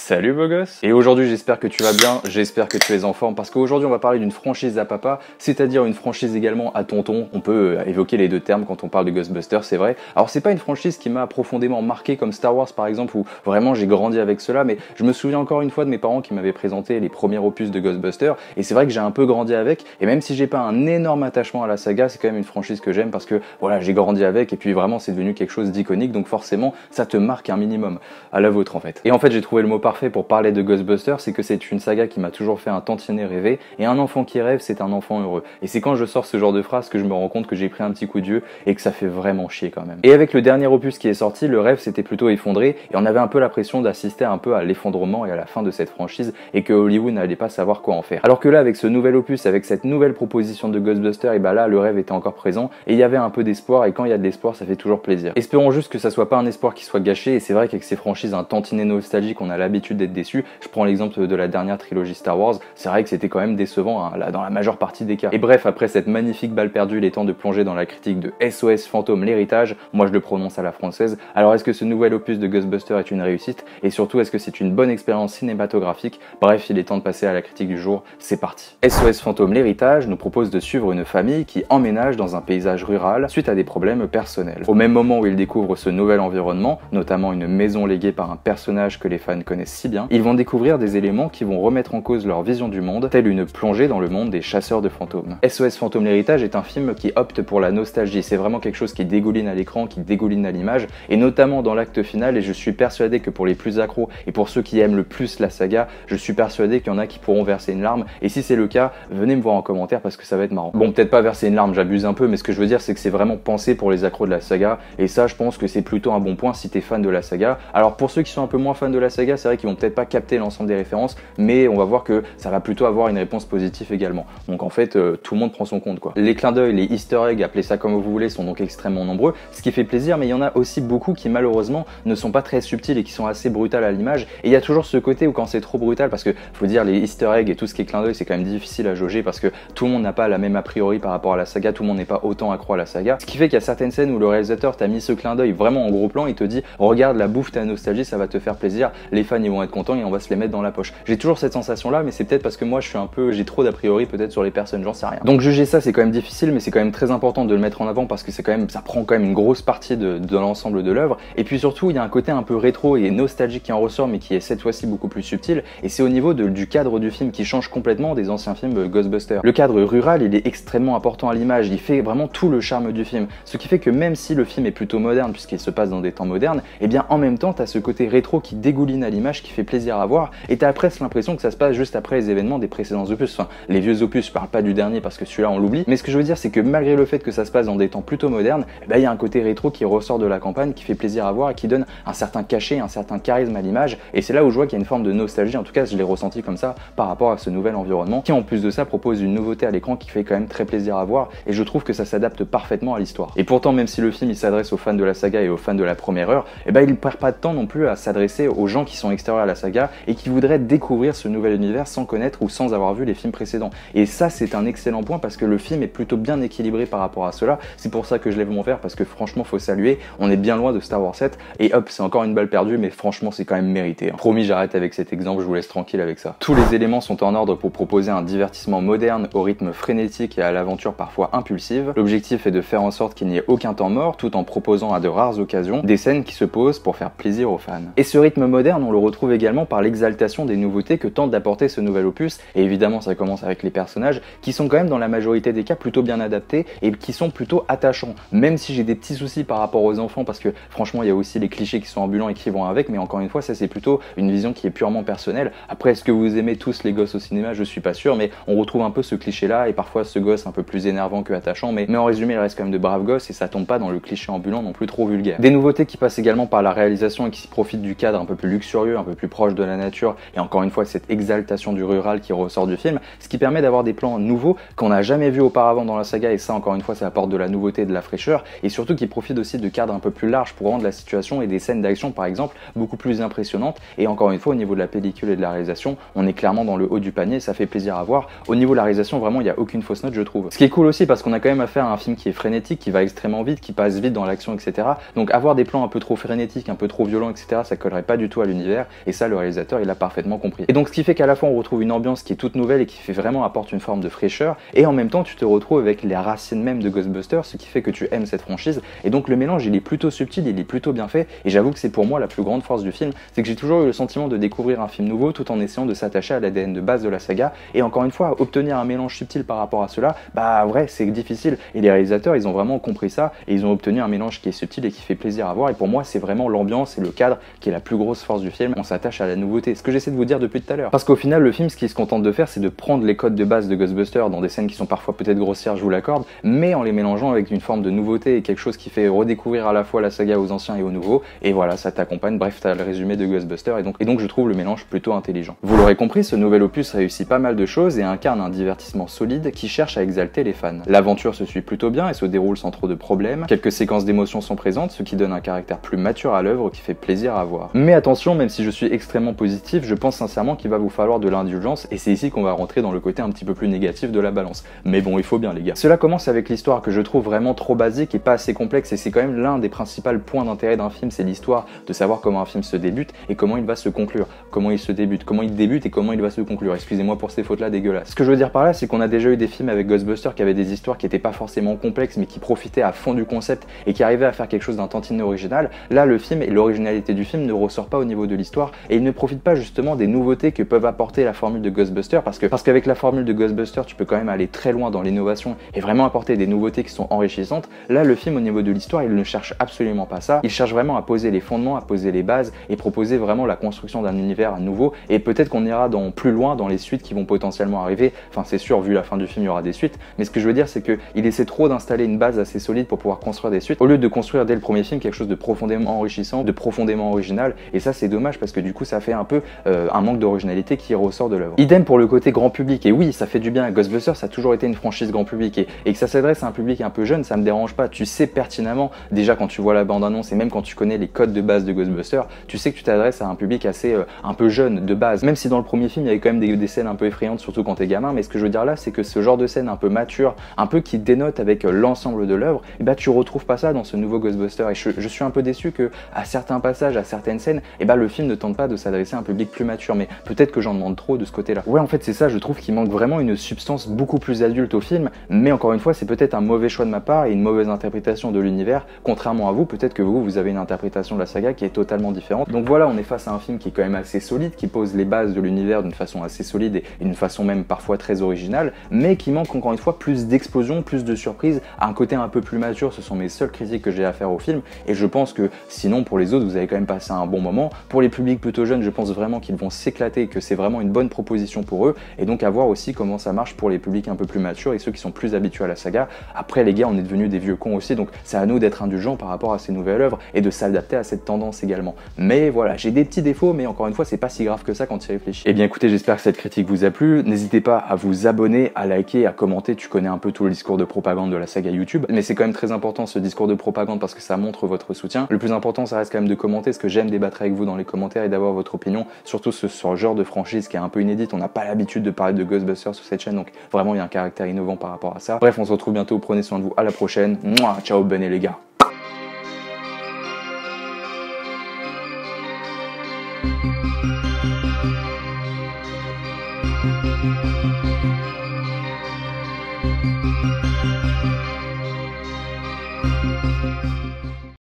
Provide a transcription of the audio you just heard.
Salut beau gosse. Et aujourd'hui j'espère que tu vas bien, j'espère que tu es en forme parce qu'aujourd'hui on va parler d'une franchise à papa, c'est-à-dire une franchise également à tonton. On peut évoquer les deux termes quand on parle de Ghostbusters, c'est vrai. Alors c'est pas une franchise qui m'a profondément marqué comme Star Wars par exemple où vraiment j'ai grandi avec cela, mais je me souviens encore une fois de mes parents qui m'avaient présenté les premiers opus de Ghostbusters et c'est vrai que j'ai un peu grandi avec, et même si j'ai pas un énorme attachement à la saga, c'est quand même une franchise que j'aime parce que voilà, j'ai grandi avec et puis vraiment c'est devenu quelque chose d'iconique, donc forcément ça te marque un minimum, à la vôtre en fait. Et en fait j'ai trouvé le mot parfait pour parler de Ghostbusters, c'est que c'est une saga qui m'a toujours fait un tantinet rêver, et un enfant qui rêve c'est un enfant heureux. Et c'est quand je sors ce genre de phrase que je me rends compte que j'ai pris un petit coup de vieux et que ça fait vraiment chier quand même. Et avec le dernier opus qui est sorti, le rêve s'était plutôt effondré et on avait un peu l'impression d'assister un peu à l'effondrement et à la fin de cette franchise et que Hollywood n'allait pas savoir quoi en faire. Alors que là avec ce nouvel opus, avec cette nouvelle proposition de Ghostbusters, et bah là le rêve était encore présent et il y avait un peu d'espoir, et quand il y a de l'espoir ça fait toujours plaisir. Espérons juste que ça soit pas un espoir qui soit gâché, et c'est vrai qu'avec ces franchises un tantinet nostalgique on a l'habitude d'être déçu. Je prends l'exemple de la dernière trilogie Star Wars, c'est vrai que c'était quand même décevant hein, là, dans la majeure partie des cas. Et bref, après cette magnifique balle perdue, il est temps de plonger dans la critique de SOS Fantôme l'héritage, moi je le prononce à la française. Alors est-ce que ce nouvel opus de Ghostbusters est une réussite, et surtout est-ce que c'est une bonne expérience cinématographique? Bref, il est temps de passer à la critique du jour, c'est parti. SOS Fantôme l'héritage nous propose de suivre une famille qui emménage dans un paysage rural suite à des problèmes personnels. Au même moment où ils découvrent ce nouvel environnement, notamment une maison léguée par un personnage que les fans connaissent si bien, ils vont découvrir des éléments qui vont remettre en cause leur vision du monde, telle une plongée dans le monde des chasseurs de fantômes. SOS Fantôme l'héritage est un film qui opte pour la nostalgie, c'est vraiment quelque chose qui dégouline à l'écran, qui dégouline à l'image, et notamment dans l'acte final, et je suis persuadé que pour les plus accros et pour ceux qui aiment le plus la saga, je suis persuadé qu'il y en a qui pourront verser une larme, et si c'est le cas, venez me voir en commentaire parce que ça va être marrant. Bon, peut-être pas verser une larme, j'abuse un peu, mais ce que je veux dire c'est que c'est vraiment pensé pour les accros de la saga, et ça je pense que c'est plutôt un bon point si t'es fan de la saga. Alors pour ceux qui sont un peu moins fans de la saga, c'est vrai qu'ils vont peut-être pas capter l'ensemble des références, mais on va voir que ça va plutôt avoir une réponse positive également. Donc en fait, tout le monde prend son compte quoi. Les clins d'œil, les easter eggs, appelez ça comme vous voulez, sont donc extrêmement nombreux, ce qui fait plaisir, mais il y en a aussi beaucoup qui malheureusement ne sont pas très subtils et qui sont assez brutales à l'image. Et il y a toujours ce côté où quand c'est trop brutal, parce que faut dire les easter eggs et tout ce qui est clin d'œil, c'est quand même difficile à jauger parce que tout le monde n'a pas la même a priori par rapport à la saga, tout le monde n'est pas autant accro à la saga. Ce qui fait qu'il y a certaines scènes où le réalisateur t'a mis ce clin d'œil vraiment en gros plan, il te dit regarde la bouffe ta nostalgie, ça va te faire plaisir, les fans ils vont être contents et on va se les mettre dans la poche. J'ai toujours cette sensation là, mais c'est peut-être parce que moi je suis un peu, j'ai trop d'a priori peut-être sur les personnes, j'en sais rien. Donc juger ça c'est quand même difficile, mais c'est quand même très important de le mettre en avant parce que c'est quand même, ça prend quand même une grosse partie de l'ensemble de l'œuvre. Et puis surtout il y a un côté un peu rétro et nostalgique qui en ressort, mais qui est cette fois-ci beaucoup plus subtil, et c'est au niveau du cadre du film qui change complètement des anciens films Ghostbusters. Le cadre rural il est extrêmement important à l'image, il fait vraiment tout le charme du film, ce qui fait que même si le film est plutôt moderne puisqu'il se passe dans des temps modernes, et bien en même temps t'as ce côté rétro qui dégouline à l'image qui fait plaisir à voir, et t'as presque l'impression que ça se passe juste après les événements des précédents opus. Enfin, les vieux opus, je parle pas du dernier parce que celui-là on l'oublie, mais ce que je veux dire c'est que malgré le fait que ça se passe dans des temps plutôt modernes, il y a un côté rétro qui ressort de la campagne, qui fait plaisir à voir et qui donne un certain cachet, un certain charisme à l'image, et c'est là où je vois qu'il y a une forme de nostalgie, en tout cas je l'ai ressenti comme ça par rapport à ce nouvel environnement, qui en plus de ça propose une nouveauté à l'écran qui fait quand même très plaisir à voir, et je trouve que ça s'adapte parfaitement à l'histoire. Et pourtant même si le film il s'adresse aux fans de la saga et aux fans de la première heure, il ne perd pas de temps non plus à s'adresser aux gens qui sont extérieurs à la saga et qui voudraient découvrir ce nouvel univers sans connaître ou sans avoir vu les films précédents. Et ça c'est un excellent point parce que le film est plutôt bien équilibré par rapport à cela, c'est pour ça que je lève mon verre parce que franchement faut saluer, on est bien loin de Star Wars 7 et hop c'est encore une balle perdue, mais franchement c'est quand même mérité hein. Promis, j'arrête avec cet exemple, je vous laisse tranquille avec ça. Tous les éléments sont en ordre pour proposer un divertissement moderne au rythme frénétique et à l'aventure parfois impulsive. L'objectif est de faire en sorte qu'il n'y ait aucun temps mort tout en proposant à de rares occasions des scènes qui se posent pour faire plaisir aux fans. Et ce rythme moderne on le retrouve également par l'exaltation des nouveautés que tente d'apporter ce nouvel opus, et évidemment ça commence avec les personnages qui sont quand même dans la majorité des cas plutôt bien adaptés et qui sont plutôt attachants, même si j'ai des petits soucis par rapport aux enfants parce que franchement il y a aussi les clichés qui sont ambulants et qui vont avec, mais encore une fois ça c'est plutôt une vision qui est purement personnelle. Après est-ce que vous aimez tous les gosses au cinéma, je suis pas sûr, mais on retrouve un peu ce cliché là et parfois ce gosse un peu plus énervant que attachant, mais en résumé il reste quand même de braves gosses et ça tombe pas dans le cliché ambulant non plus trop vulgaire. Des nouveautés qui passent également par la réalisation et qui profitent du cadre un peu plus luxurieux, un peu plus proche de la nature, et encore une fois cette exaltation du rural qui ressort du film, ce qui permet d'avoir des plans nouveaux qu'on n'a jamais vus auparavant dans la saga, et ça encore une fois ça apporte de la nouveauté, de la fraîcheur, et surtout qui profite aussi de cadres un peu plus larges pour rendre la situation et des scènes d'action par exemple beaucoup plus impressionnantes. Et encore une fois au niveau de la pellicule et de la réalisation, on est clairement dans le haut du panier, ça fait plaisir à voir. Au niveau de la réalisation vraiment il n'y a aucune fausse note je trouve. Ce qui est cool aussi parce qu'on a quand même affaire à un film qui est frénétique, qui va extrêmement vite, qui passe vite dans l'action etc. Donc avoir des plans un peu trop frénétiques, un peu trop violents etc. ça collerait pas du tout à l'univers, et ça le réalisateur il a parfaitement compris. Et donc ce qui fait qu'à la fois on retrouve une ambiance qui est toute nouvelle et qui fait vraiment apporte une forme de fraîcheur, et en même temps tu te retrouves avec les racines même de Ghostbusters, ce qui fait que tu aimes cette franchise, et donc le mélange il est plutôt subtil, il est plutôt bien fait, et j'avoue que c'est pour moi la plus grande force du film, c'est que j'ai toujours eu le sentiment de découvrir un film nouveau tout en essayant de s'attacher à l'ADN de base de la saga, et encore une fois obtenir un mélange subtil par rapport à cela, bah vrai c'est difficile, et les réalisateurs ils ont vraiment compris ça, et ils ont obtenu un mélange qui est subtil et qui fait plaisir à voir, et pour moi c'est vraiment l'ambiance et le cadre qui est la plus grosse force du film, on s'attache à la nouveauté, ce que j'essaie de vous dire depuis tout à l'heure. Parce qu'au final le film ce qu'il se contente de faire c'est de prendre les codes de base de Ghostbusters dans des scènes qui sont parfois peut-être grossières, je vous l'accorde, mais en les mélangeant avec une forme de nouveauté et quelque chose qui fait redécouvrir à la fois la saga aux anciens et aux nouveaux, et voilà ça t'accompagne, bref t'as le résumé de Ghostbusters, et donc je trouve le mélange plutôt intelligent. Vous l'aurez compris, ce nouvel opus réussit pas mal de choses et incarne un divertissement solide qui cherche à exalter les fans. L'aventure se suit plutôt bien et se déroule sans trop de problèmes, quelques séquences d'émotions sont présentes, ce qui donne un caractère plus mature à l'œuvre qui fait plaisir à voir. Mais attention, même si je suis extrêmement positif, je pense sincèrement qu'il va vous falloir de l'indulgence, et c'est ici qu'on va rentrer dans le côté un petit peu plus négatif de la balance. Mais bon, il faut bien les gars. Cela commence avec l'histoire que je trouve vraiment trop basique et pas assez complexe, et c'est quand même l'un des principaux points d'intérêt d'un film, c'est l'histoire, de savoir comment un film se débute et comment il va se conclure. Comment il se débute, comment il débute et comment il va se conclure. Excusez-moi pour ces fautes-là dégueulasses. Ce que je veux dire par là, c'est qu'on a déjà eu des films avec Ghostbusters qui avaient des histoires qui n'étaient pas forcément complexes, mais qui profitaient à fond du concept et qui arrivaient à faire quelque chose d'un tantinet original. Là, le film et l'originalité du film ne ressort pas au niveau de l'histoire, et il ne profite pas justement des nouveautés que peuvent apporter la formule de Ghostbusters, parce qu'avec la formule de Ghostbusters, tu peux quand même aller très loin dans l'innovation et vraiment apporter des nouveautés qui sont enrichissantes. Là, le film au niveau de l'histoire, il ne cherche absolument pas ça. Il cherche vraiment à poser les fondements, à poser les bases et proposer vraiment la construction d'un univers nouveau, et peut-être qu'on ira plus loin dans les suites qui vont potentiellement arriver. Enfin, c'est sûr, vu la fin du film, il y aura des suites, mais ce que je veux dire, c'est qu'il essaie trop d'installer une base assez solide pour pouvoir construire des suites, au lieu de construire dès le premier film quelque chose de profondément enrichissant, de profondément original, et ça c'est dommage parce que du coup ça fait un peu un manque d'originalité qui ressort de l'œuvre. Idem pour le côté grand public, et oui, ça fait du bien à Ghostbusters, ça a toujours été une franchise grand public, et que ça s'adresse à un public un peu jeune, ça me dérange pas, tu sais pertinemment, déjà quand tu vois la bande-annonce, et même quand tu connais les codes de base de Ghostbusters, tu sais que tu t'adresses à un public assez un peu jeune de base, même si dans le premier film il y avait quand même des scènes un peu effrayantes, surtout quand t'es gamin, mais ce que je veux dire là, c'est que ce genre de scène un peu mature, un peu qui dénote avec l'ensemble de l'œuvre, et bah tu retrouves pas ça dans ce nouveau Ghostbusters, et je suis un peu déçu que à certains passages, à certaines scènes, et bah le film ne tente pas de s'adresser à un public plus mature, mais peut-être que j'en demande trop de ce côté-là. Ouais, en fait c'est ça, je trouve qu'il manque vraiment une substance beaucoup plus adulte au film, mais encore une fois c'est peut-être un mauvais choix de ma part et une mauvaise interprétation de l'univers, contrairement à vous, peut-être que vous avez une interprétation de la saga qui est totalement différente. Donc voilà, on est face à un film qui est quand même assez solide, qui pose les bases de l'univers d'une façon assez solide et d'une façon même parfois très originale, mais qui manque encore une fois plus d'explosion, plus de surprise, un côté un peu plus mature. Ce sont mes seules critiques que j'ai à faire au film, et je pense que sinon pour les autres vous avez quand même passé un bon moment. Pour les publics plutôt jeunes, je pense vraiment qu'ils vont s'éclater et que c'est vraiment une bonne proposition pour eux, et donc à voir aussi comment ça marche pour les publics un peu plus matures et ceux qui sont plus habitués à la saga. Après les gars, on est devenus des vieux cons aussi, donc c'est à nous d'être indulgents par rapport à ces nouvelles œuvres et de s'adapter à cette tendance également. Mais voilà, j'ai des petits défauts, mais encore une fois c'est pas si grave que ça quand tu y réfléchis. Et bien écoutez, j'espère que cette critique vous a plu, n'hésitez pas à vous abonner, à liker, à commenter, tu connais un peu tout le discours de propagande de la saga YouTube, mais c'est quand même très important ce discours de propagande parce que ça montre votre soutien. Le plus important ça reste quand même de commenter, ce que j'aime débattre avec vous dans les commentaires et d'avoir votre opinion, surtout sur ce genre de franchise qui est un peu inédite, on n'a pas l'habitude de parler de Ghostbusters sur cette chaîne, donc vraiment il y a un caractère innovant par rapport à ça. Bref, on se retrouve bientôt, prenez soin de vous, à la prochaine, mouah, ciao, bonne les gars.